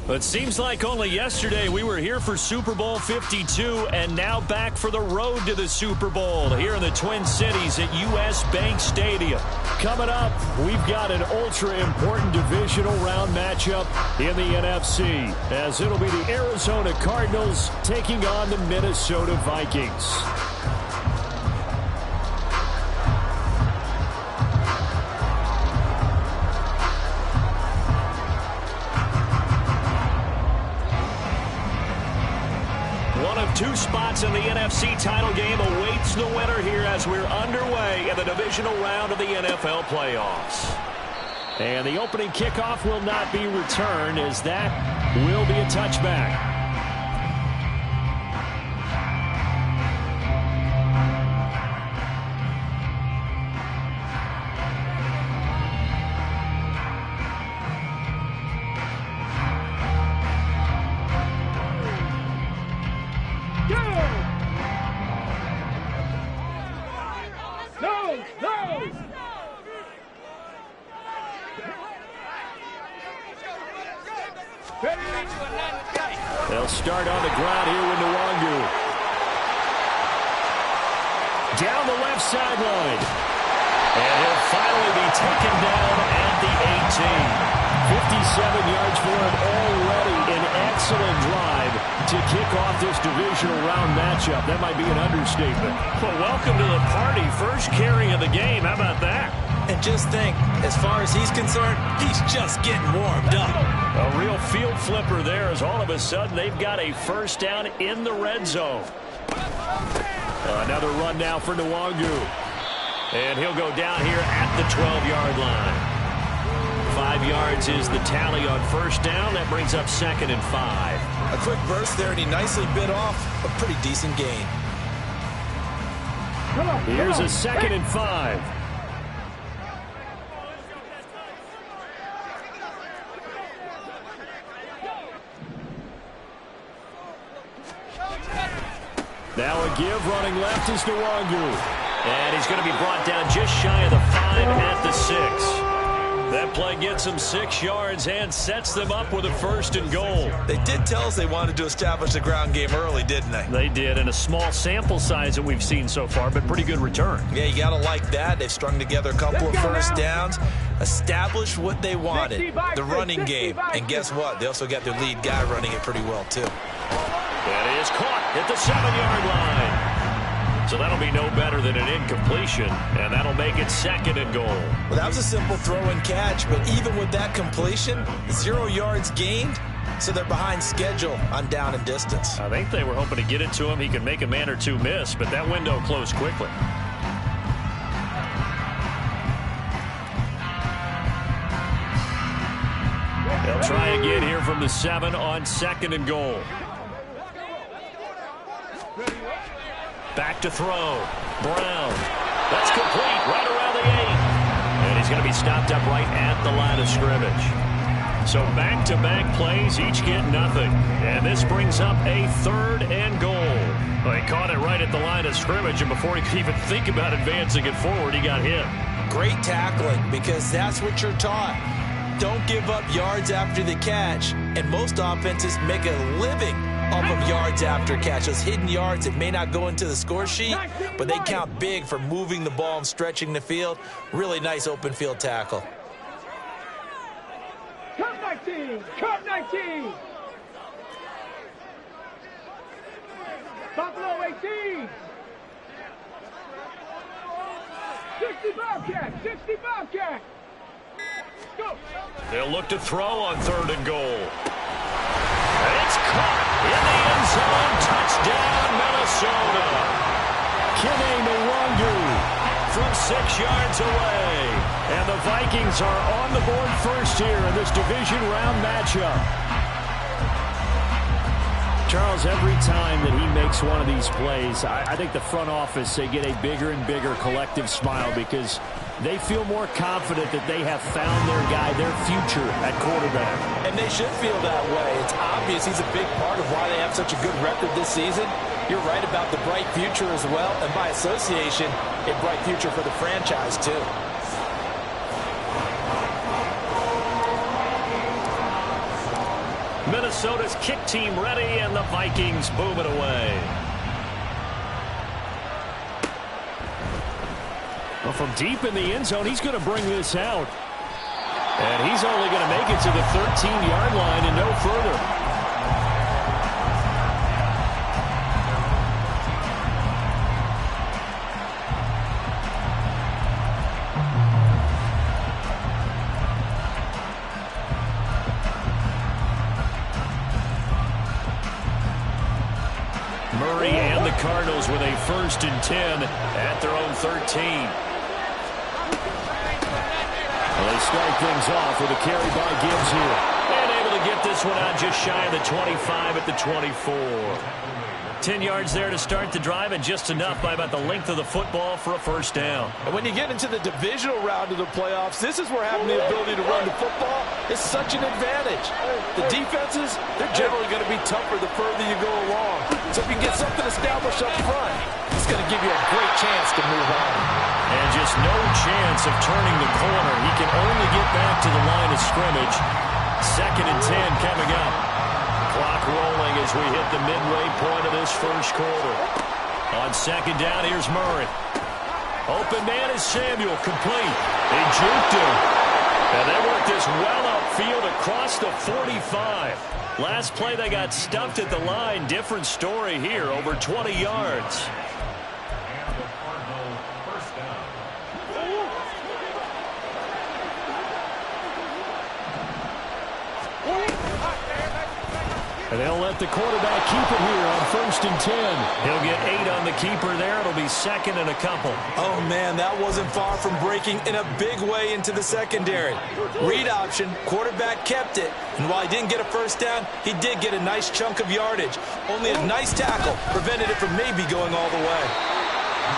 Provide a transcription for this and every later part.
It seems like only yesterday we were here for Super Bowl 52 and now back for the road to the Super Bowl here in the Twin Cities at US Bank Stadium. Coming up, we've got an ultra-important divisional round matchup in the NFC as it'll be the Arizona Cardinals taking on the Minnesota Vikings. Two spots in the NFC title game awaits the winner here as we're underway in the divisional round of the NFL playoffs. And the opening kickoff will not be returned as that will be a touchback. They'll start on the ground here with Nwangu. Down the left sideline. And he'll finally be taken down at the 18. 57 yards for him already. An excellent drive to kick off this divisional round matchup. That might be an understatement. Well, welcome to the party. First carry of the game. How about that? And just think, as far as he's concerned, he's just getting warmed up. A real field flipper there as all of a sudden they've got a first down in the red zone. Another run now for Nwangu. And he'll go down here at the 12-yard line. 5 yards is the tally on first down. That brings up 2nd and 5. A quick burst there, and he nicely bit off a pretty decent gain. Here's a 2nd and 5. Now a give running left is Nwangu. And he's going to be brought down just shy of the 5 at the 6. That play gets him 6 yards and sets them up with a 1st and goal. They did tell us they wanted to establish the ground game early, didn't they? They did, and a small sample size that we've seen so far, but pretty good return. Yeah, you got to like that. They've strung together a couple of first downs, established what they wanted, the running game. And guess what? They also got their lead guy running it pretty well, too. That is caught at the 7-yard line. So that'll be no better than an incompletion, and that'll make it 2nd and goal. Well, that was a simple throw and catch, but even with that completion, 0 yards gained, so they're behind schedule on down and distance. I think they were hoping to get it to him. He could make a man or two miss, but that window closed quickly. They'll try again here from the 7 on 2nd and goal. Back to throw. Brown. That's complete right around the 8. And he's going to be stopped up right at the line of scrimmage. So back-to-back plays, each get nothing. And this brings up a 3rd and goal. Well, he caught it right at the line of scrimmage, and before he could even think about advancing it forward, he got hit. Great tackling, because that's what you're taught. Don't give up yards after the catch. And most offenses make a living off of yards after catch. Those hidden yards that may not go into the score sheet, but they count big for moving the ball and stretching the field. Really nice open field tackle. Cut 19! Cut 19! Buffalo 18! 60 Bobcat! 60 Bobcat! Go! They'll look to throw on 3rd and goal. It's caught in the end zone. Touchdown, Minnesota. Kene Nwangu from 6 yards away. And the Vikings are on the board first here in this division round matchup. Charles, every time that he makes one of these plays, I think the front office, they get a bigger and bigger collective smile because they feel more confident that they have found their guy, their future at quarterback. And they should feel that way. It's obvious he's a big part of why they have such a good record this season. You're right about the bright future as well, and by association, a bright future for the franchise too. Minnesota's kick team ready, and the Vikings move it away. Well, from deep in the end zone, he's going to bring this out. And he's only going to make it to the 13-yard line and no further. Murray and the Cardinals with a 1st and 10 at their own 13. Well, they start things off with a carry by Gibbs here. And able to get this one out just shy of the 25 at the 24. 10 yards there to start the drive, and just enough by about the length of the football for a 1st down. And when you get into the divisional round of the playoffs, this is where having the ability to run the football is such an advantage. The defenses, they're generally going to be tougher the further you go along. So if you can get something established up front, it's going to give you a great chance to move on. And just no chance of turning the corner. He can only get back to the line of scrimmage. 2nd and 10 coming up. Clock rolling as we hit the midway point of this 1st quarter. On 2nd down, here's Murray. Open man is Samuel, complete. They juked him. And they worked this well upfield across the 45. Last play, they got stuffed at the line. Different story here, over 20 yards. And they'll let the quarterback keep it here on 1st and 10. He'll get 8 on the keeper there. It'll be 2nd and a couple. Oh, man, that wasn't far from breaking in a big way into the secondary. Read option, quarterback kept it. And while he didn't get a 1st down, he did get a nice chunk of yardage. Only a nice tackle prevented it from maybe going all the way.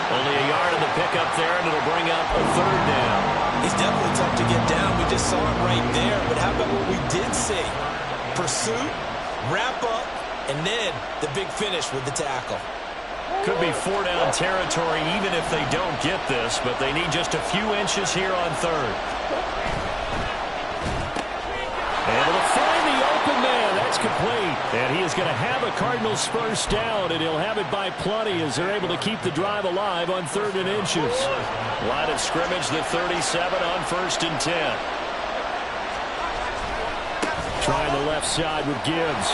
Only a yard on the pickup there, and it'll bring up a 3rd down. He's definitely tough to get down. We just saw him right there. But how about what we did see? Pursuit, wrap up, and then the big finish with the tackle. Could be 4-down territory even if they don't get this, but they need just a few inches here on 3rd. Able to find the open man. That's complete. And he is going to have a Cardinals 1st down, and he'll have it by plenty as they're able to keep the drive alive on 3rd and inches. Line of scrimmage, the 37 on 1st and 10. Trying the left side with Gibbs.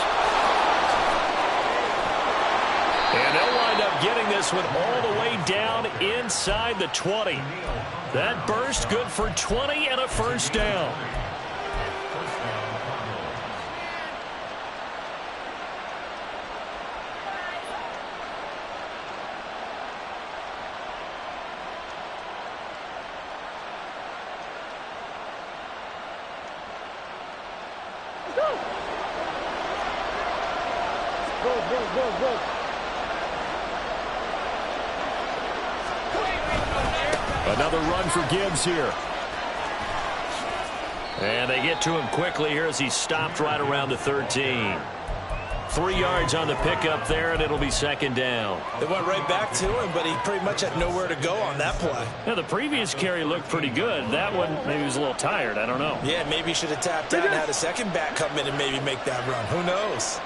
And they'll wind up getting this one all the way down inside the 20. That burst good for 20 and a 1st down. Go. Another run for Gibbs here. And they get to him quickly here as he's stopped right around the 13. 3 yards on the pickup there, and it'll be 2nd down. They went right back to him, but he pretty much had nowhere to go on that play. Yeah, the previous carry looked pretty good. That one, maybe he was a little tired. I don't know. Yeah, maybe he should have tapped out and had a second back come in and maybe make that run. Who knows?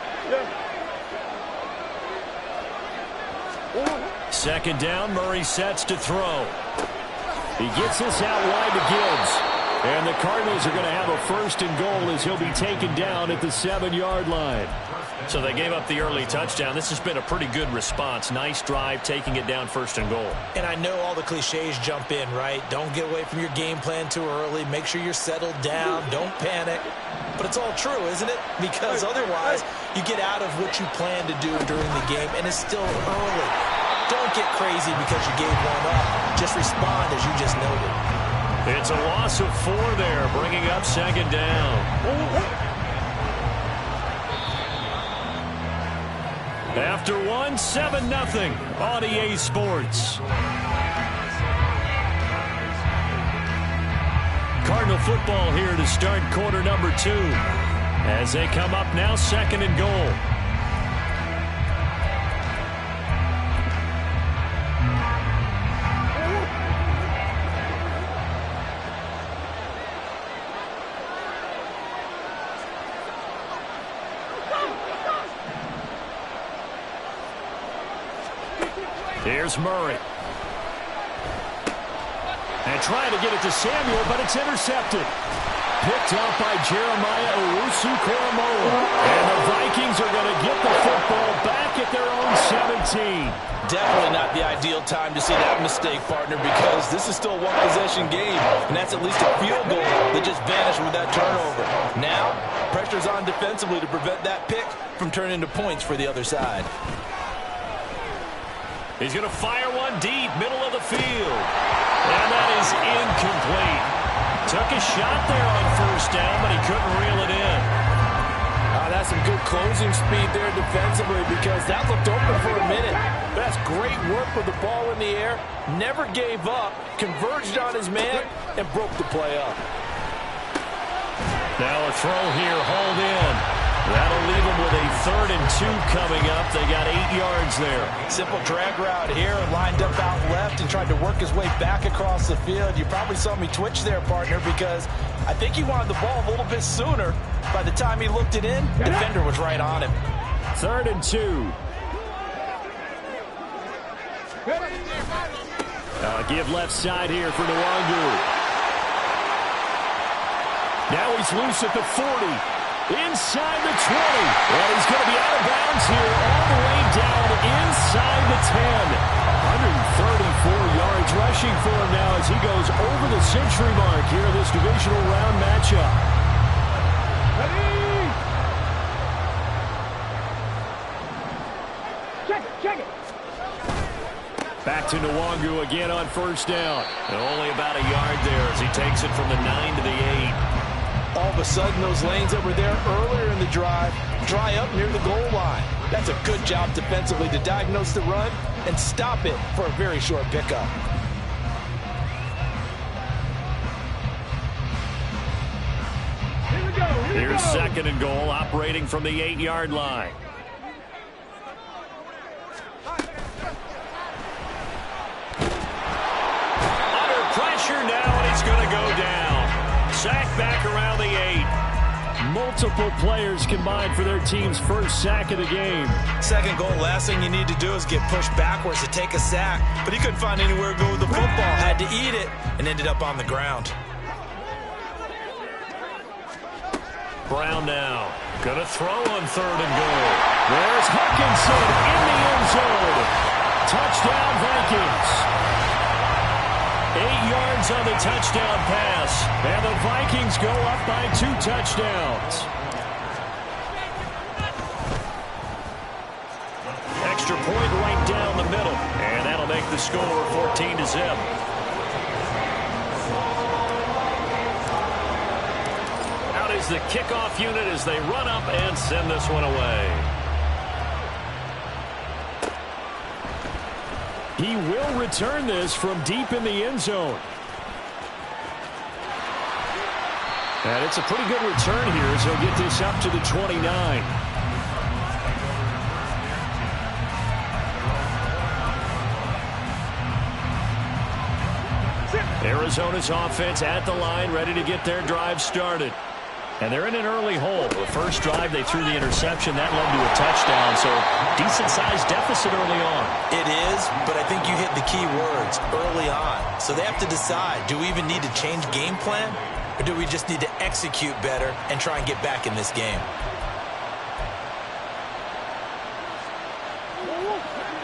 2nd down, Murray sets to throw. He gets this out wide to Gibbs. And the Cardinals are going to have a 1st and goal as he'll be taken down at the 7-yard line. So they gave up the early touchdown. This has been a pretty good response. Nice drive, taking it down 1st and goal. And I know all the cliches jump in, right? Don't get away from your game plan too early. Make sure you're settled down. Don't panic. But it's all true, isn't it? Because otherwise, you get out of what you plan to do during the game, and it's still early. Don't get crazy because you gave one up. Just respond as you just noted. It's a loss of 4 there, bringing up 2nd down. After 1, 7-0 on EA Sports. Cardinal football here to start quarter number 2. As they come up now, 2nd and goal. Here's Murray. And trying to get it to Samuel, but it's intercepted. Picked up by Jeremiah Owusu-Koramoah. And the Vikings are going to get the football back at their own 17. Definitely not the ideal time to see that mistake, partner, because this is still a one-possession game, and that's at least a field goal that just vanished with that turnover. Now, pressure's on defensively to prevent that pick from turning into points for the other side. He's going to fire one deep, middle of the field. And that is incomplete. Took a shot there on first down, but he couldn't reel it in. That's some good closing speed there defensively because that looked open for a minute. That's great work with the ball in the air. Never gave up, converged on his man, and broke the play up. Now a throw here, hauled in. That'll leave them with a 3rd and 2 coming up. They got 8 yards there. Simple drag route here, lined up out left and tried to work his way back across the field. You probably saw me twitch there, partner, because I think he wanted the ball a little bit sooner. By the time he looked it in, the defender was right on him. 3rd and 2. Give left side here for Nwangu. Now he's loose at the 40. Inside the 20. And he's going to be out of bounds here all the way down inside the 10. 134 yards rushing for him now as he goes over the century mark here in this divisional round matchup. Ready? Check it. Back to Nwangu again on first down. And only about a yard there as he takes it from the 9 to the 8. All of a sudden, those lanes that were there earlier in the drive dry up near the goal line. That's a good job defensively to diagnose the run and stop it for a very short pickup. Here we go. Here's 2nd and goal, operating from the 8-yard line. Under pressure now, and he's going to go down. Sack back around the 8. Multiple players combined for their team's first sack of the game. 2nd goal, last thing you need to do is get pushed backwards to take a sack. But he couldn't find anywhere to go with the football. Had to eat it and ended up on the ground. Brown now. Going to throw on 3rd and goal. There's Hutchinson in the end zone. Touchdown Vikings. 8 yards on the touchdown pass. And the Vikings go up by 2 touchdowns. Extra point right down the middle. And that'll make the score 14-0. Out is the kickoff unit as they run up and send this one away. He will return this from deep in the end zone. And it's a pretty good return here as he'll get this up to the 29. Arizona's offense at the line, ready to get their drive started. And they're in an early hole. The first drive, they threw the interception. That led to a touchdown, so decent-sized deficit early on. It is, but I think you hit the key words, early on. So they have to decide, do we even need to change game plan, or do we just need to execute better and try and get back in this game?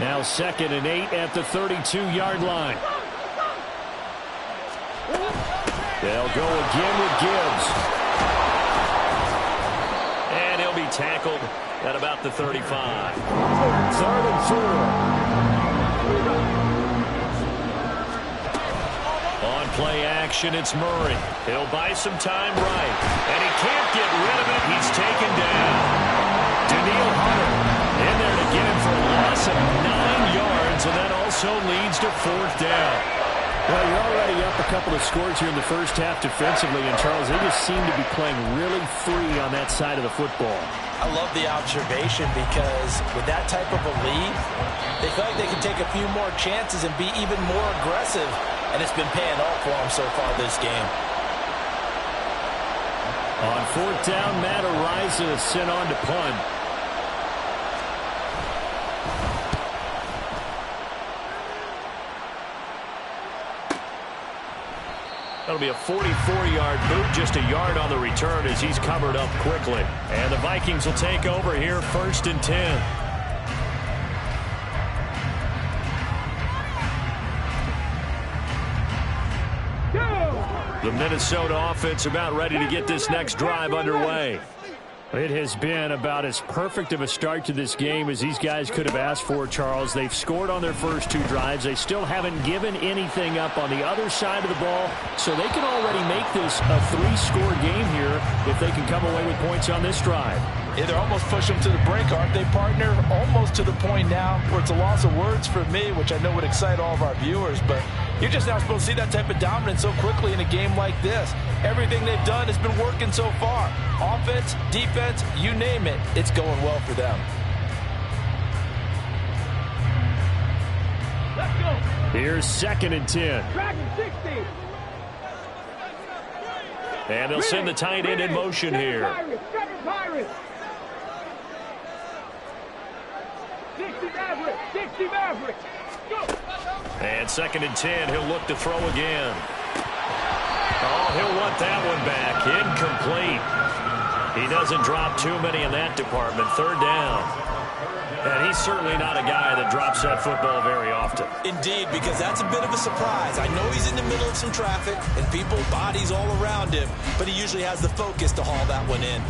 Now 2nd and 8 at the 32-yard line. They'll go again with Gibbs. And he'll be tackled at about the 35. 3rd and 4. On play action, it's Murray. He'll buy some time right. And he can't get rid of it. He's taken down. Daniil Hunter in there to get him for a loss of 9 yards. And that also leads to 4th down. Well, you're already up a couple of scores here in the first half defensively, and Charles, they just seem to be playing really free on that side of the football. I love the observation because with that type of a lead, they feel like they can take a few more chances and be even more aggressive, and it's been paying off for them so far this game. On 4th down, Matt Ariza is sent on to punt. That'll be a 44-yard boot, just a yard on the return as he's covered up quickly. And the Vikings will take over here, 1st and 10. The Minnesota offense about ready to get this next drive underway. It has been about as perfect of a start to this game as these guys could have asked for, Charles. They've scored on their first 2 drives. They still haven't given anything up on the other side of the ball, so they can already make this a 3-score game here if they can come away with points on this drive. Yeah, they're almost pushing them to the brink, aren't they, partner? Almost to the point now where it's a loss of words for me, which I know would excite all of our viewers, but you're just not supposed to see that type of dominance so quickly in a game like this. Everything they've done has been working so far. Offense, defense, you name it, it's going well for them. Let's go. Here's 2nd and 10. Dragon 60. And they'll send the tight end in motion here. Pirates. 60 Mavericks. 60 Mavericks. Go. And 2nd and 10, he'll look to throw again. Oh, he'll want that one back. Incomplete. He doesn't drop too many in that department. 3rd down. And he's certainly not a guy that drops that football very often. Indeed, because that's a bit of a surprise. I know he's in the middle of some traffic and people, bodies all around him, but he usually has the focus to haul that one in.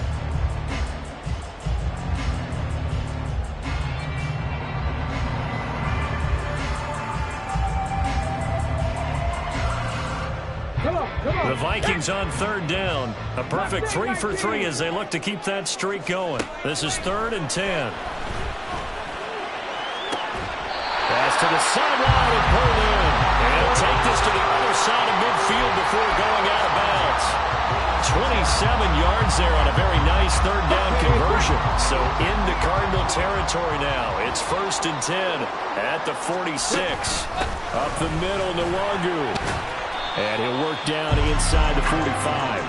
The Vikings on 3rd down. A perfect 3 for 3 as they look to keep that streak going. This is 3rd and 10. Pass to the sideline and pulled in. And he'll take this to the other side of midfield before going out of bounds. 27 yards there on a very nice 3rd down conversion. So into Cardinal territory now. It's 1st and 10 at the 46. Up the middle, Nwangu. And he'll work down inside the 45.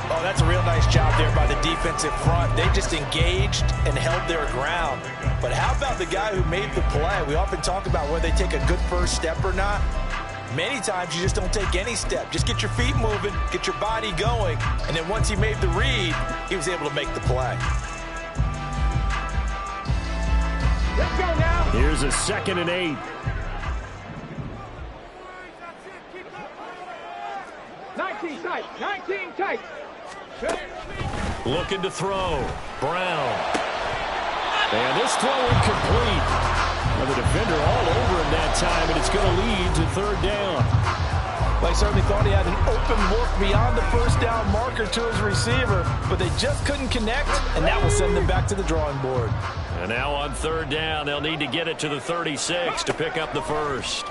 Oh, that's a real nice job there by the defensive front. They just engaged and held their ground. But how about the guy who made the play? We often talk about whether they take a good first step or not. Many times you just don't take any step. Just get your feet moving, get your body going, and then once he made the read, he was able to make the play. Let's go now. Here's a 2nd and 8. 19 tight. 19 tight. Looking to throw. Brown. And this throw incomplete. Well, the defender all over him that time, and it's going to lead to 3rd down. Well, I certainly thought he had an open look beyond the 1st down marker to his receiver, but they just couldn't connect, and that will send them back to the drawing board. And now on 3rd down, they'll need to get it to the 36 to pick up the first.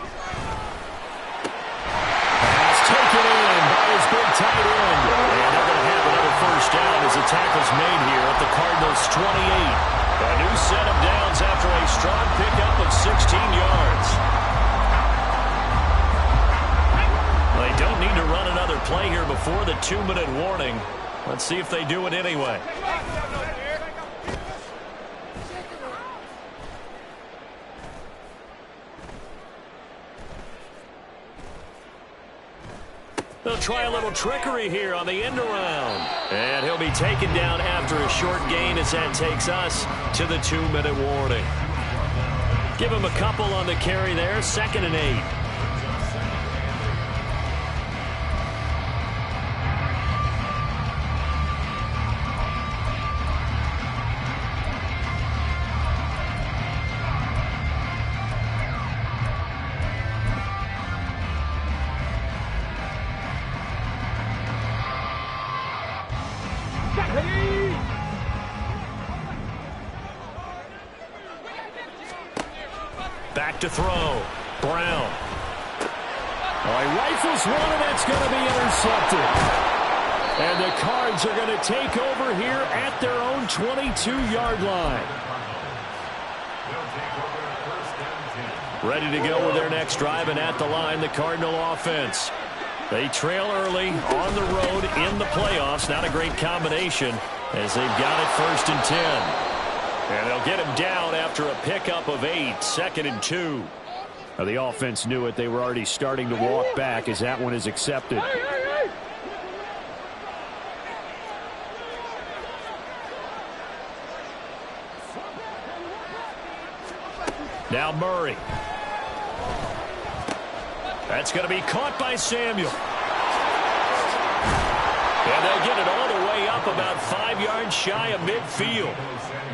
Taken in by his big tight end. And they're going to have another 1st down as the tackle's made here at the Cardinals' 28. A new set of downs after a strong pickup of 16 yards. They don't need to run another play here before the 2-minute warning. Let's see if they do it anyway. They'll try a little trickery here on the end around. And he'll be taken down after a short gain as that takes us to the 2-minute warning. Give him a couple on the carry there. 2nd and 8. Back to throw. Brown. Oh, he rifles one, and that's going to be intercepted. And the Cards are going to take over here at their own 22-yard line. Ready to go with their next drive, and at the line, the Cardinal offense. They trail early on the road in the playoffs. Not a great combination as they've got it 1st and 10. And they'll get him down after a pickup of 8, 2nd and 2. Now, the offense knew it. They were already starting to walk back as that one is accepted. Now Murray. That's going to be caught by Samuel. And they'll get it all the way up about 5 yards shy of midfield.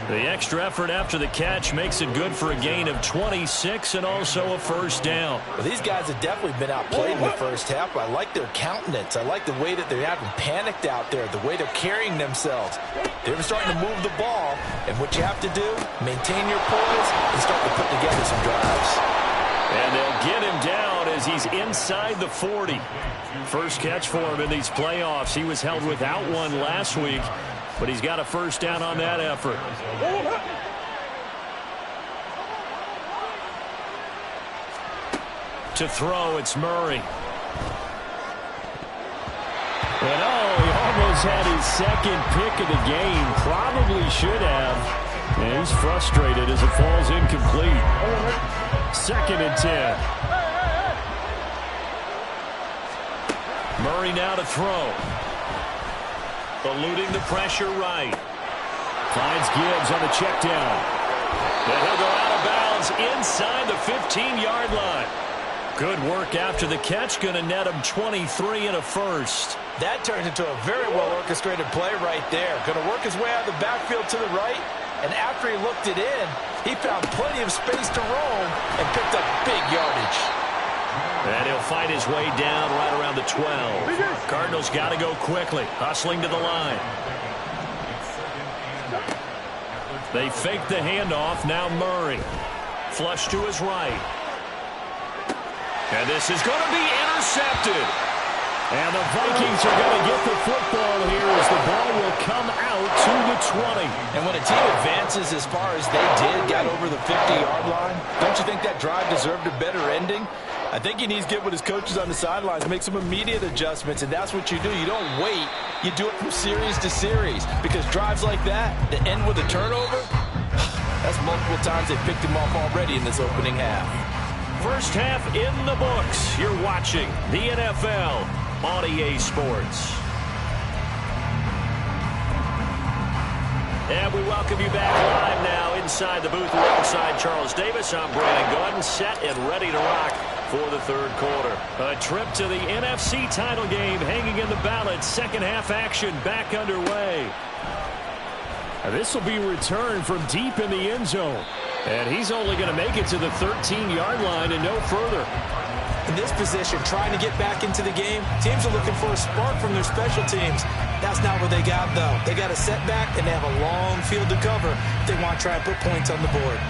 The extra effort after the catch makes it good for a gain of 26 and also a first down. Well, these guys have definitely been outplayed in the first half. I like their countenance. I like the way that they haven't panicked out there, the way they're carrying themselves. They're starting to move the ball, and what you have to do, maintain your poise and start to put together some drives. And they'll get him down as he's inside the 40. First catch for him in these playoffs. He was held without one last week, but he's got a first down on that effort. To throw, it's Murray. And he almost had his second pick of the game. Probably should have. And he's frustrated as it falls incomplete. 2nd and 10. Murray now to throw. Eluding the pressure right. Finds Gibbs on the check down. And he'll go out of bounds inside the 15-yard line. Good work after the catch. Going to net him 23 and a first. That turned into a very well-orchestrated play right there. Going to work his way out of the backfield to the right. And after he looked it in, he found plenty of space to roam and picked up big yardage. And he'll fight his way down right around the 12. Cardinals got to go quickly, hustling to the line. They fake the handoff. Now Murray. Flush to his right. And this is going to be intercepted. And the Vikings are going to get the football here as the ball will come out to the 20. And when a team advances as far as they did, got over the 50-yard line, don't you think that drive deserved a better ending? I think he needs to get with his coaches on the sidelines, make some immediate adjustments, and that's what you do. You don't wait. You do it from series to series, because drives like that end with a turnover, that's multiple times they picked him off already in this opening half. First half in the books. You're watching the NFL on EA Sports. And we welcome you back live now inside the booth alongside Charles Davis. I'm Brandon Gordon, set and ready to rock for the third quarter. A trip to the NFC title game hanging in the balance. Second half action back underway. This will be returned from deep in the end zone. And he's only going to make it to the 13-yard line and no further. In this position, trying to get back into the game, teams are looking for a spark from their special teams. That's not what they got, though. They got a setback, and they have a long field to cover if they want to try and put points on the board.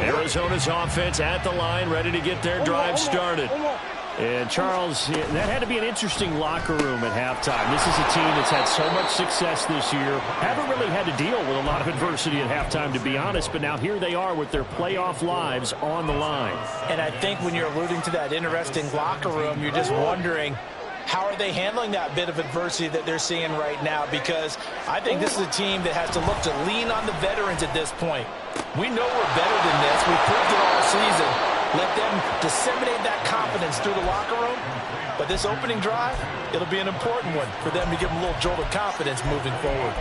Arizona's offense at the line, ready to get their drive started. And, Charles, that had to be an interesting locker room at halftime. This is a team that's had so much success this year. Haven't really had to deal with a lot of adversity at halftime, to be honest. But now here they are with their playoff lives on the line. And I think when you're alluding to that interesting locker room, you're just wondering, how are they handling that bit of adversity that they're seeing right now? Because I think this is a team that has to look to lean on the veterans at this point. We know we're better than this. We've proved it all season. Let them disseminate that confidence through the locker room. But this opening drive, it'll be an important one for them to give them a little jolt of confidence moving forward.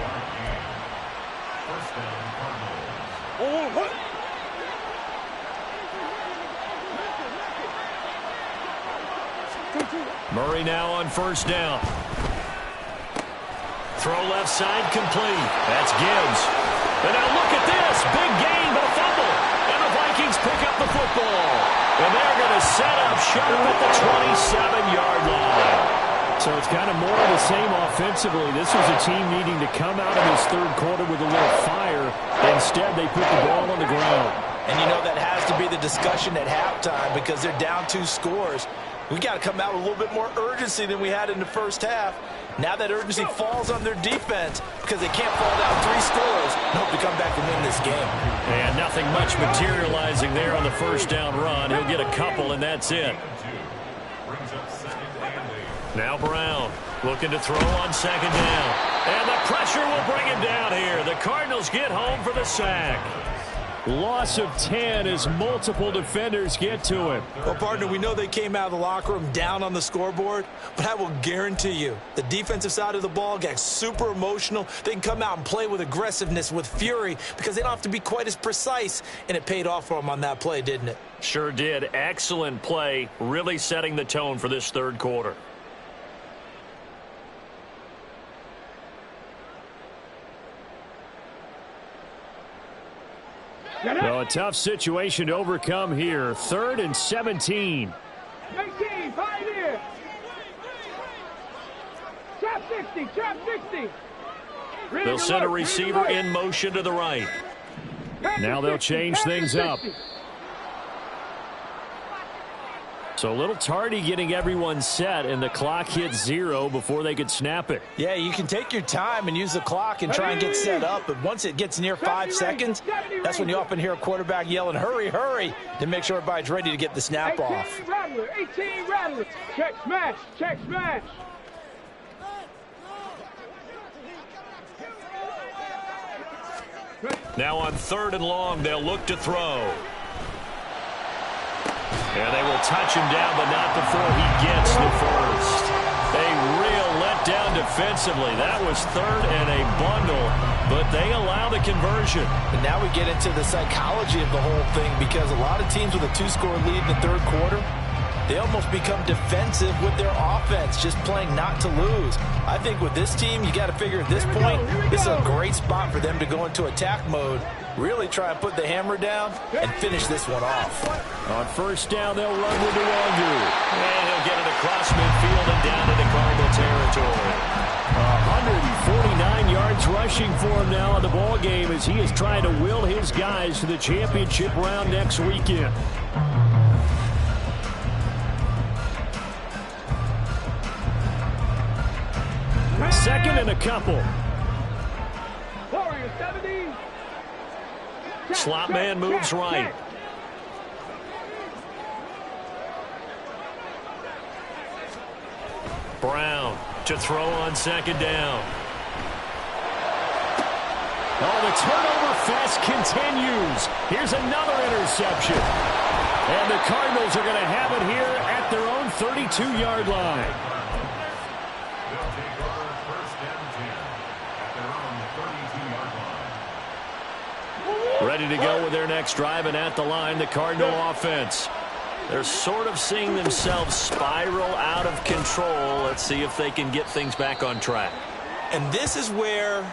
Murray now on first down. Throw left side complete. That's Gibbs. And now look at this. Big gain, but a fumble. And the Vikings pick up the football. And they're going to set up shop at the 27-yard line. So it's kind of more of the same offensively. This was a team needing to come out of this third quarter with a little fire. Instead, they put the ball on the ground. And you know that has to be the discussion at halftime because they're down 2 scores. We got to come out with a little bit more urgency than we had in the first half. Now that urgency falls on their defense because they can't fall down 3 scores and hope to come back and win this game. And nothing much materializing there on the first down run. He'll get a couple, and that's it. Now Brown looking to throw on second down. And the pressure will bring him down here. The Cardinals get home for the sack. Loss of 10 as multiple defenders get to him. Well, partner, we know they came out of the locker room down on the scoreboard, but I will guarantee you the defensive side of the ball got super emotional. They can come out and play with aggressiveness, with fury, because they don't have to be quite as precise, and it paid off for them on that play, didn't it? Sure did. Excellent play, really setting the tone for this third quarter. Well, a tough situation to overcome here. 3rd and 17. 19, pioneer. Trap 60, trap 60. They'll send a receiver in motion to the right. Now they'll change things up. So a little tardy getting everyone set, and the clock hits 0 before they could snap it. Yeah, you can take your time and use the clock and try and get set up, but once it gets near 5 seconds, that's when you often hear a quarterback yelling, hurry, hurry, to make sure everybody's ready to get the snap off. 18 rattler, 18 rattler. Check smash, check smash. Now on 3rd and long, they'll look to throw. And they will touch him down, but not before he gets the first. A real letdown defensively. That was 3rd and a bundle, but they allow the conversion. And now we get into the psychology of the whole thing, because a lot of teams with a 2-score lead in the third quarter, they almost become defensive with their offense, just playing not to lose. I think with this team, you got to figure at this point, this is a great spot for them to go into attack mode, really try and put the hammer down and finish this one off. On 1st down, they'll run with the Wangu. And he'll get it across midfield and down into Cardinal territory. 149 yards rushing for him now in the ball game as he is trying to will his guys to the championship round next weekend. Second and a couple. Slot man moves right. Brown to throw on 2nd down. Oh, the turnover fest continues. Here's another interception. And the Cardinals are going to have it here at their own 32-yard line. Ready to go with their next drive, and at the line, the Cardinal offense. They're sort of seeing themselves spiral out of control. Let's see if they can get things back on track. And this is where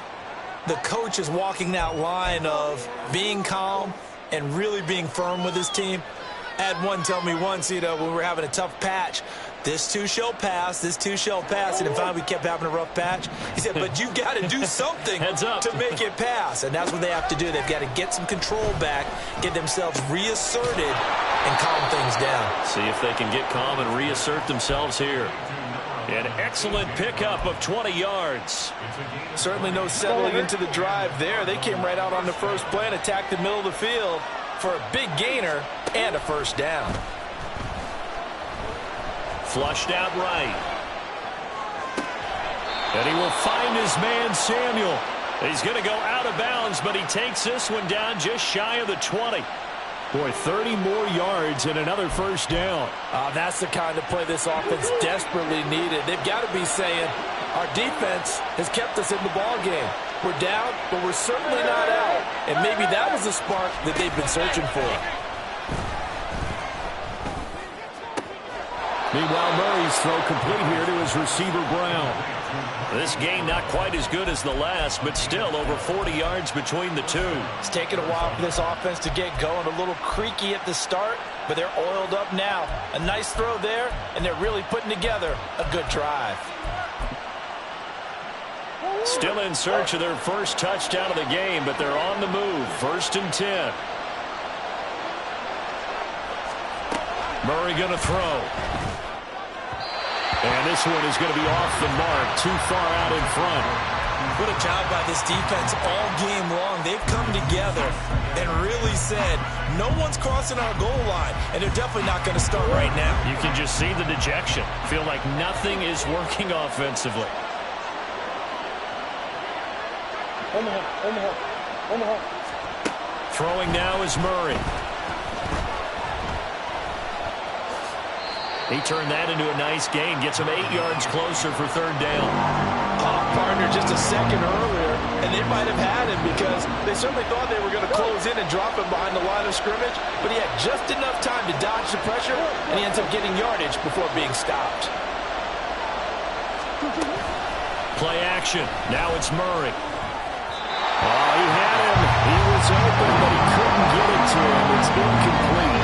the coach is walking that line of being calm and really being firm with his team. I had one tell me once, when we were having a tough patch, this too shall pass, this too shall pass. And then finally we kept having a rough patch. He said, but you got to do something to make it pass. And that's what they have to do. They've got to get some control back, get themselves reasserted, and calm things down. See if they can get calm and reassert themselves here. An excellent pickup of 20 yards. Certainly no settling into the drive there. They came right out on the first play and attacked the middle of the field for a big gainer and a 1st down. Flushed out right. And he will find his man, Samuel. He's going to go out of bounds, but he takes this one down just shy of the 20. Boy, 30 more yards and another 1st down. That's the kind of play this offense desperately needed. They've got to be saying, our defense has kept us in the ball game. We're down, but we're certainly not out. And maybe that was the spark that they've been searching for. Meanwhile, Murray's throw complete here to his receiver, Brown. This game not quite as good as the last, but still over 40 yards between the two. It's taken a while for this offense to get going. A little creaky at the start, but they're oiled up now. A nice throw there, and they're really putting together a good drive. Still in search of their first touchdown of the game, but they're on the move. 1st and 10. Murray going to throw. And this one is going to be off the mark, too far out in front. What a job by this defense all game long. They've come together and really said, no one's crossing our goal line, and they're definitely not going to start right now. You can just see the dejection. Feel like nothing is working offensively. Throwing now is Murray. He turned that into a nice gain. Gets him 8 yards closer for third down. Partner just a second earlier, and they might have had him because they certainly thought they were going to close in and drop him behind the line of scrimmage, but he had just enough time to dodge the pressure, and he ends up getting yardage before being stopped. Play action. Now it's Murray. Oh, he had him. He was open, but he couldn't get it to him. It's incomplete.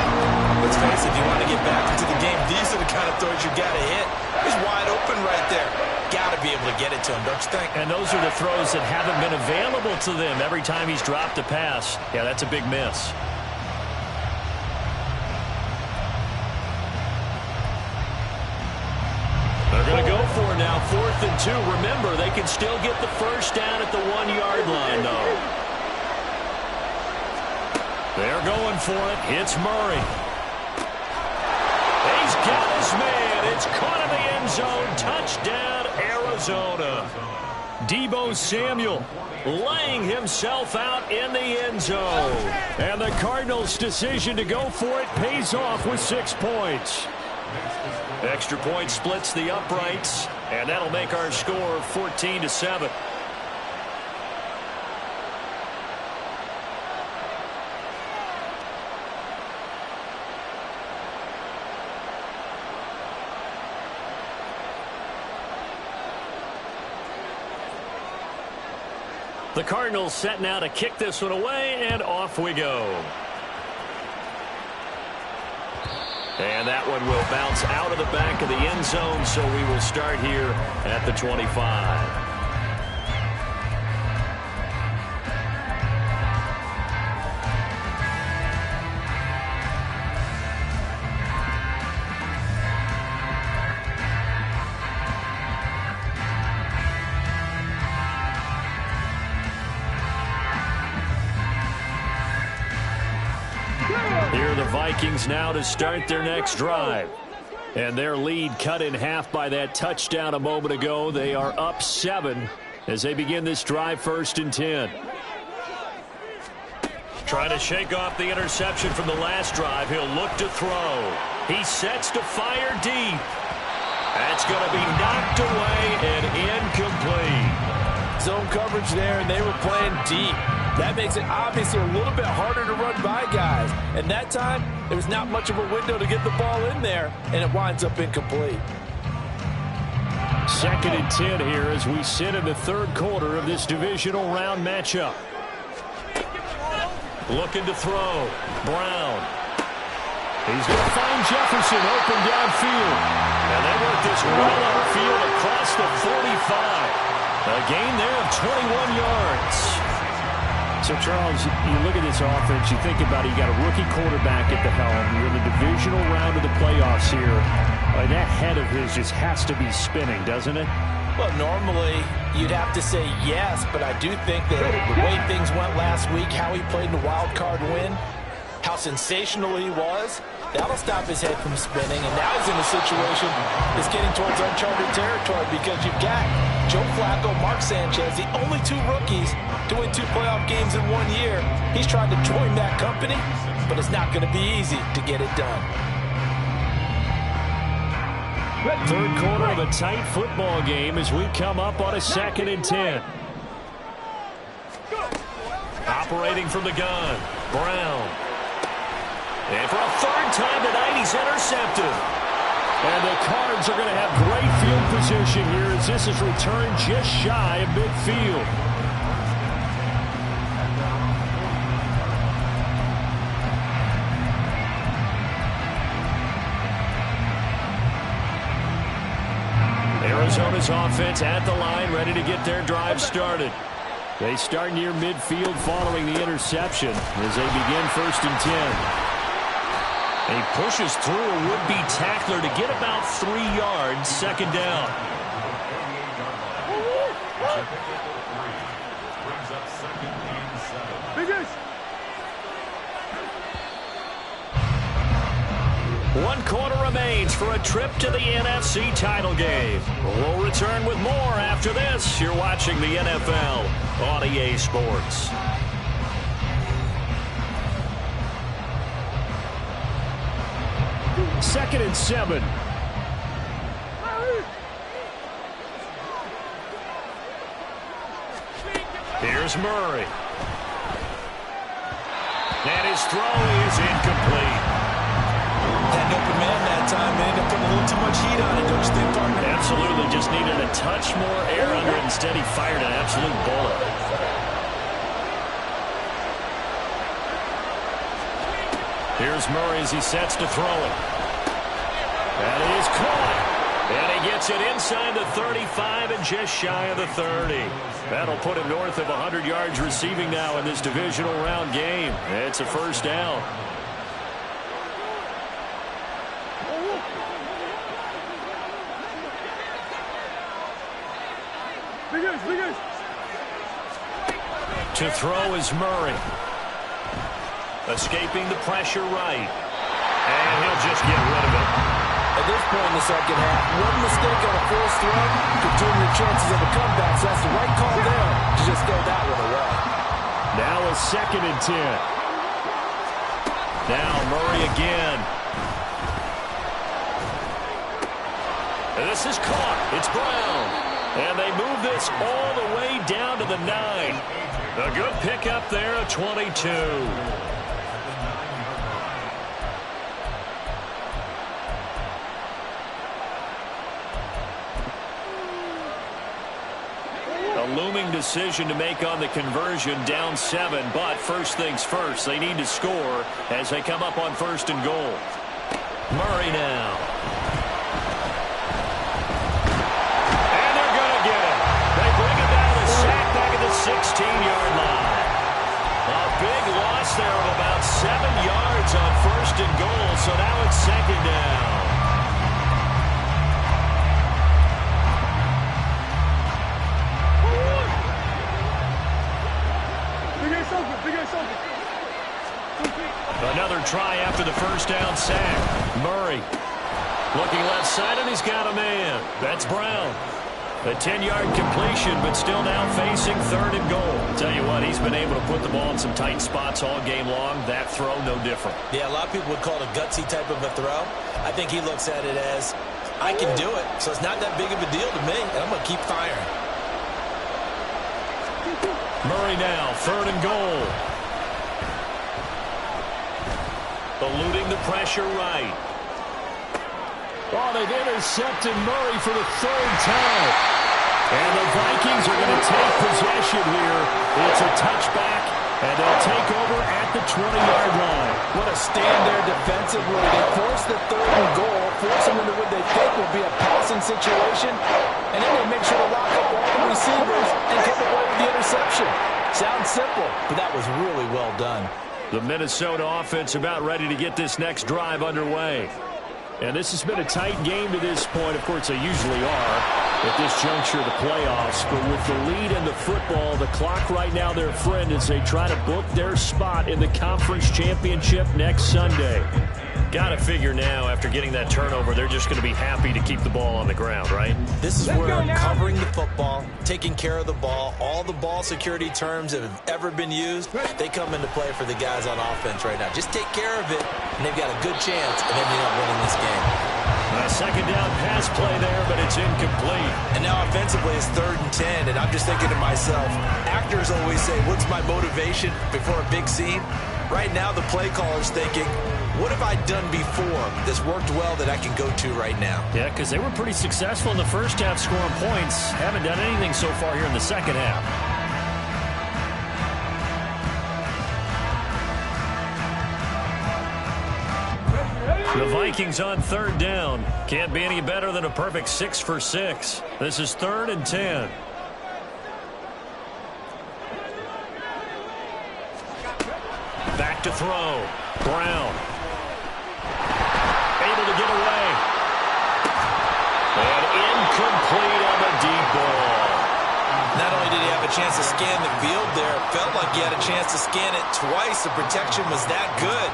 Let's face it, if you want to get back into the game, these are the kind of throws you got to hit. He's wide open right there. Got to be able to get it to him, don't you think? And those are the throws that haven't been available to them every time he's dropped a pass. Yeah, that's a big miss. They're going to go for it now, 4th and 2. Remember, they can still get the first down at the 1-yard line, though. They're going for it. It's Murray. He's got his man. It's caught in the end zone. Touchdown, Arizona. Deebo Samuel laying himself out in the end zone. And the Cardinals' decision to go for it pays off with 6 points. Extra point splits the uprights, and that'll make our score 14-7. The Cardinals set now to kick this one away, and off we go. And that one will bounce out of the back of the end zone, so we will start here at the 25. Here are the Vikings now to start their next drive. And their lead cut in half by that touchdown a moment ago. They are up 7 as they begin this drive, 1st and 10. Trying to shake off the interception from the last drive. He'll look to throw. He sets to fire deep. That's going to be knocked away and incomplete. Zone coverage there, and they were playing deep. That makes it obviously a little bit harder to run by guys. And that time, there was not much of a window to get the ball in there, and it winds up incomplete. 2nd and 10 here as we sit in the 3rd quarter of this divisional round matchup. Looking to throw. Brown. He's going to find Jefferson open downfield. And they work this well upfield across the 45. A gain there of 21 yards. So, Charles, you look at this offense, you think about it, you got a rookie quarterback at the helm. You're in the divisional round of the playoffs here. That head of his just has to be spinning, doesn't it? Well, normally you'd have to say yes, but I do think that the way things went last week, how he played in the wild card win, how sensational he was, that'll stop his head from spinning. And now he's in a situation that's getting towards uncharted territory because you've got Joe Flacco, Mark Sanchez, the only 2 rookies to win 2 playoff games in 1 year. He's trying to join that company, but it's not going to be easy to get it done. 3rd quarter of a tight football game as we come up on a 2nd and 10. Operating from the gun, Brown. And for a 3rd time tonight, he's intercepted. And the Cards are going to have great field position here as this is returned just shy of midfield. Arizona's offense at the line, ready to get their drive started. They start near midfield following the interception as they begin 1st and 10. He pushes through a would-be tackler to get about 3 yards, 2nd down. One quarter remains for a trip to the NFC title game. We'll return with more after this. You're watching the NFL on EA Sports. 2nd and 7. Here's Murray. And his throw is incomplete. Had an open man that time, and ended up putting a little too much heat on it, don't you think, partner? Absolutely. Just needed a touch more air under it. Instead, he fired an absolute bullet. Here's Murray as he sets to throw it. And it is caught. And he gets it inside the 35 and just shy of the 30. That'll put him north of 100 yards receiving now in this divisional round game. It's a first down. To throw is Murray. Escaping the pressure right. And he'll just get rid of it. At this point in the second half, one mistake on a forced throw could turn your chances of a comeback. So that's the right call there to just throw that one away. Now a 2nd and 10. Now Murray again. And this is caught. It's Brown. And they move this all the way down to the 9. A good pickup there, a 22. A looming decision to make on the conversion, down 7. But first things first, they need to score as they come up on 1st and goal. Murray now. Back at the 16-yard line. A big loss there of about 7 yards on 1st and goal, so now it's 2nd down. Another try after the first down sack. Murray looking left side, and he's got a man. That's Brown. A 10-yard completion, but still now facing 3rd and goal. Tell you what, he's been able to put the ball in some tight spots all game long. That throw, no different. Yeah, a lot of people would call it a gutsy type of a throw. I think he looks at it as, I can do it, so it's not that big of a deal to me, and I'm going to keep firing. Murray now, 3rd and goal. Eluding the pressure right. Oh, they've intercepted Murray for the 3rd time. And the Vikings are going to take possession here. It's a touchback, and they'll take over at the 20-yard line. What a stand there defensively. They force the 3rd and goal, force them into what they think will be a passing situation, and then they make sure to lock up all the receivers and come away with the interception. Sounds simple, but that was really well done. The Minnesota offense about ready to get this next drive underway. And this has been a tight game to this point. Of course, they usually are at this juncture of the playoffs. But with the lead in the football, the clock right now their friend as they try to book their spot in the conference championship next Sunday. Got to figure now, after getting that turnover, they're just going to be happy to keep the ball on the ground, right? This is where covering the football, taking care of the ball, all the ball security terms that have ever been used, they come into play for the guys on offense right now. Just take care of it, and they've got a good chance of ending up winning this game. A 2nd down pass play there, but it's incomplete. And now offensively it's 3rd and 10, and I'm just thinking to myself, actors always say, what's my motivation before a big scene? Right now the play caller's thinking, what have I done before that's worked well that I can go to right now? Yeah, because they were pretty successful in the first half scoring points. Haven't done anything so far here in the second half. The Vikings on 3rd down. Can't be any better than a perfect 6 for 6. This is 3rd and 10. Back to throw. Brown. Able to get away. And incomplete on the deep ball. Not only did he have a chance to scan the field there, it felt like he had a chance to scan it twice. The protection was that good.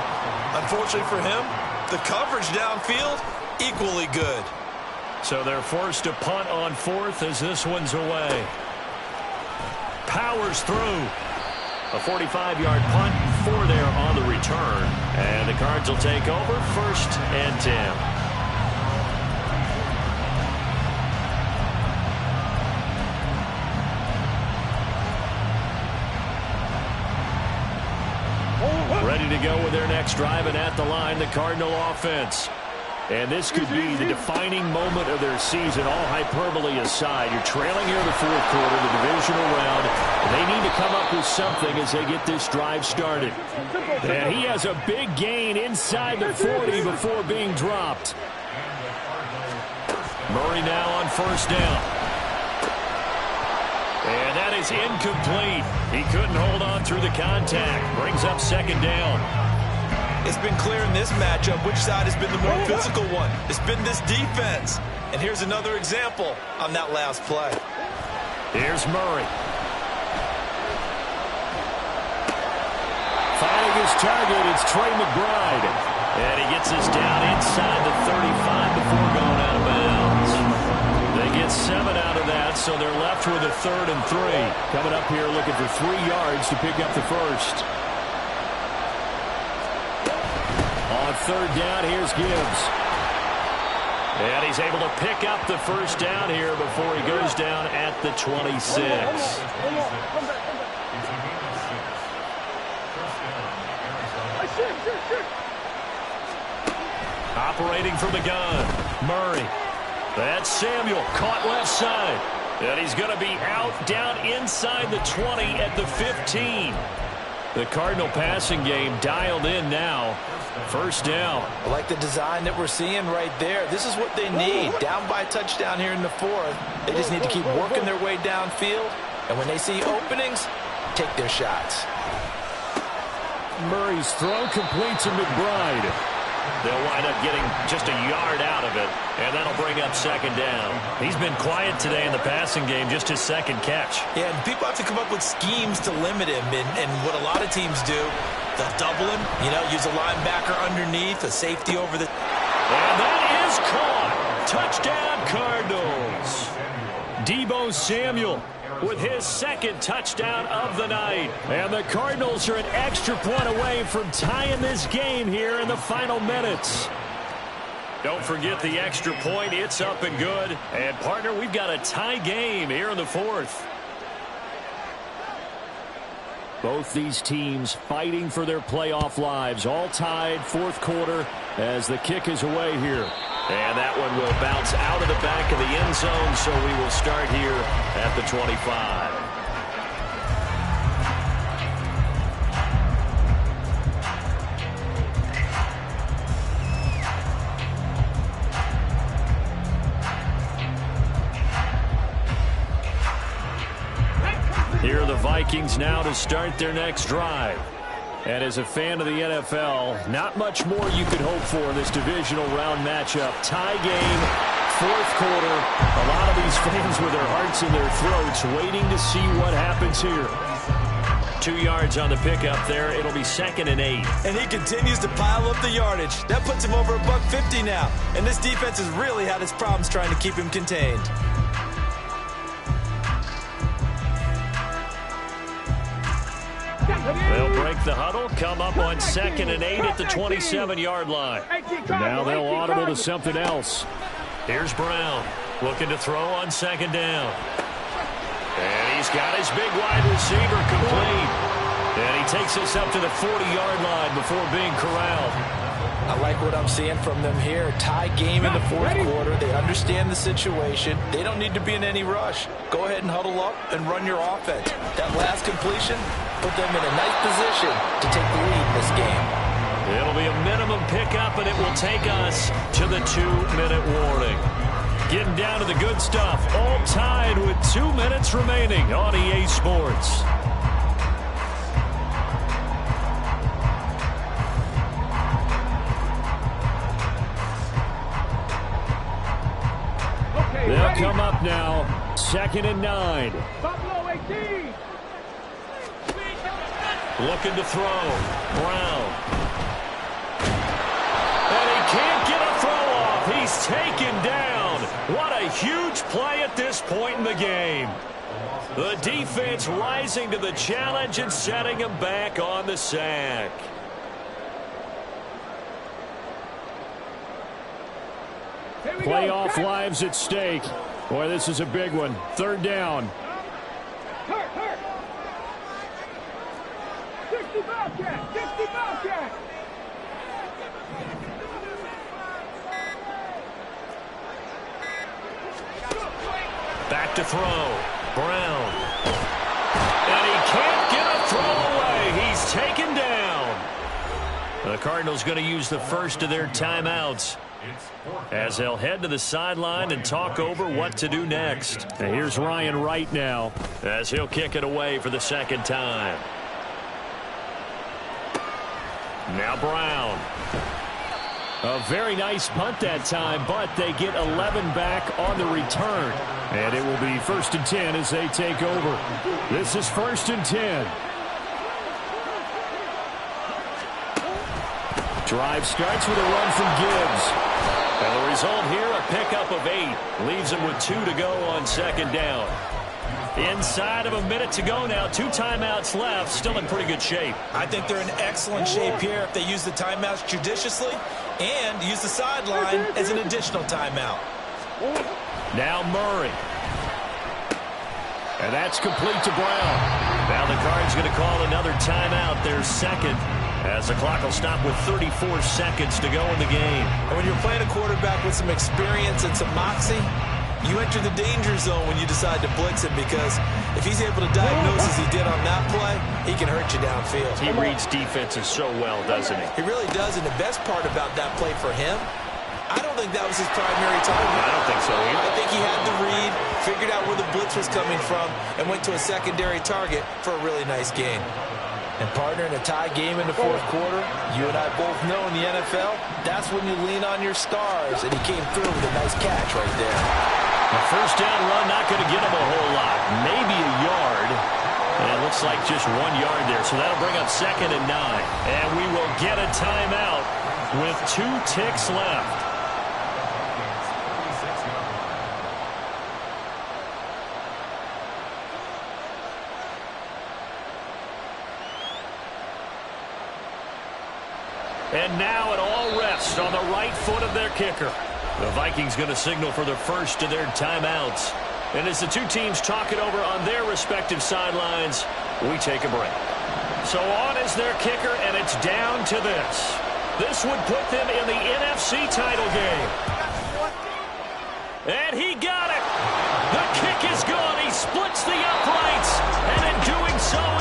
Unfortunately for him, the coverage downfield, equally good. So they're forced to punt on 4th as this one's away. Powers through. A 45-yard punt, 4 there on the return. And the Cards will take over, 1st and 10. Ready to go with their next drive, and at the line, the Cardinal offense. And this could be the defining moment of their season, all hyperbole aside. You're trailing here in the 4th quarter, the divisional round, and they need to come up with something as they get this drive started. And he has a big gain inside the 40 before being dropped. Murray now on 1st down. And that is incomplete. He couldn't hold on through the contact. Brings up 2nd down. It's been clear in this matchup which side has been the more physical one. It's been this defense. And here's another example on that last play. Here's Murray. Finding his target, it's Trey McBride. And he gets us down inside the 35 before going out of bounds. They get 7 out of that, so they're left with a 3rd and 3. Coming up here looking for 3 yards to pick up the first. On 3rd down, here's Gibbs. And he's able to pick up the first down here before he goes down at the 26. Operating from the gun, Murray. That's Samuel, caught left side. And he's going to be out down inside the 20 at the 15. The Cardinal passing game dialed in now. 1st down. I like the design that we're seeing right there. This is what they need. Down by a touchdown here in the 4th. They just need to keep working their way downfield. And when they see openings, take their shots. Murray's throw complete to McBride. They'll wind up getting just a yard out of it, and that'll bring up 2nd down. He's been quiet today in the passing game, just his 2nd catch. Yeah, and people have to come up with schemes to limit him, and what a lot of teams do, they'll double him, use a linebacker underneath, a safety over the... And that is caught. Touchdown, Cardinals. Deebo Samuel with his 2nd touchdown of the night. And the Cardinals are an extra point away from tying this game here in the final minutes. Don't forget the extra point. It's up and good. And, partner, we've got a tie game here in the 4th. Both these teams fighting for their playoff lives. All tied, 4th quarter as the kick is away here. And that one will bounce out of the back of the end zone, so we will start here at the 25. Here are the Vikings now to start their next drive. And as a fan of the NFL, not much more you could hope for in this divisional round matchup. Tie game, 4th quarter. A lot of these fans with their hearts in their throats waiting to see what happens here. 2 yards on the pickup there. It'll be 2nd and 8. And he continues to pile up the yardage. That puts him over $150 now. And this defense has really had its problems trying to keep him contained. They'll break the huddle, come up on 2nd and 8 at the 27-yard line. Now they'll audible to something else. Here's Brown looking to throw on 2nd down. And he's got his big wide receiver complete. And he takes us up to the 40-yard line before being corralled. I like what I'm seeing from them here. Tie game in the 4th quarter. They understand the situation. They don't need to be in any rush. Go ahead and huddle up and run your offense. That last completion put them in a nice position to take the lead in this game. It'll be a minimum pickup, and it will take us to the 2-minute warning. Getting down to the good stuff. All tied with 2 minutes remaining on EA Sports. They'll come up now, 2nd and 9. Buffalo 18. Looking to throw. Brown. And he can't get a throw off. He he's taken down. What a huge play at this point in the game. The defense rising to the challenge and setting him back on the sack. Playoff lives at stake. Boy, this is a big one. Third down. 60 Bobcat! 60 Bobcat! Back to throw. Brown. And he can't get a throw away. He's taken down. The Cardinals going to use the first of their timeouts as they'll head to the sideline and talk over what to do next. And here's Ryan Wright now, as he'll kick it away for the second time. Now Brown. a very nice punt that time, but they get 11 back on the return. And it will be 1st and 10 as they take over. This is 1st and 10. Drive starts with a run from Gibbs. And the result here, a pickup of 8. Leaves them with 2 to go on 2nd down. Inside of a minute to go now. 2 timeouts left. Still in pretty good shape. I think they're in excellent shape here if they use the timeouts judiciously and use the sideline as an additional timeout. Now Murray. And that's complete to Brown. Now the Cards going to call another timeout, their second, as the clock will stop with 34 seconds to go in the game. And when you're playing a quarterback with some experience and some moxie, you enter the danger zone when you decide to blitz him, because if he's able to diagnose as he did on that play, he can hurt you downfield. He reads defenses so well, doesn't he? He really does, and the best part about that play for him, I don't think that was his primary target. I don't think so either. I think he had the read, figured out where the blitz was coming from, and went to a secondary target for a really nice gain. And partner, in a tie game in the 4th quarter, you and I both know in the NFL, that's when you lean on your stars, and he came through with a nice catch right there. A 1st down run, not going to get him a whole lot. Maybe a yard. And it looks like just 1 yard there. So that'll bring up 2nd and 9. And we will get a timeout with 2 ticks left. And now it all rests on the right foot of their kicker. The Vikings going to signal for the first of their timeouts. And as the two teams talk it over on their respective sidelines, we take a break. So on is their kicker, and it's down to this. This would put them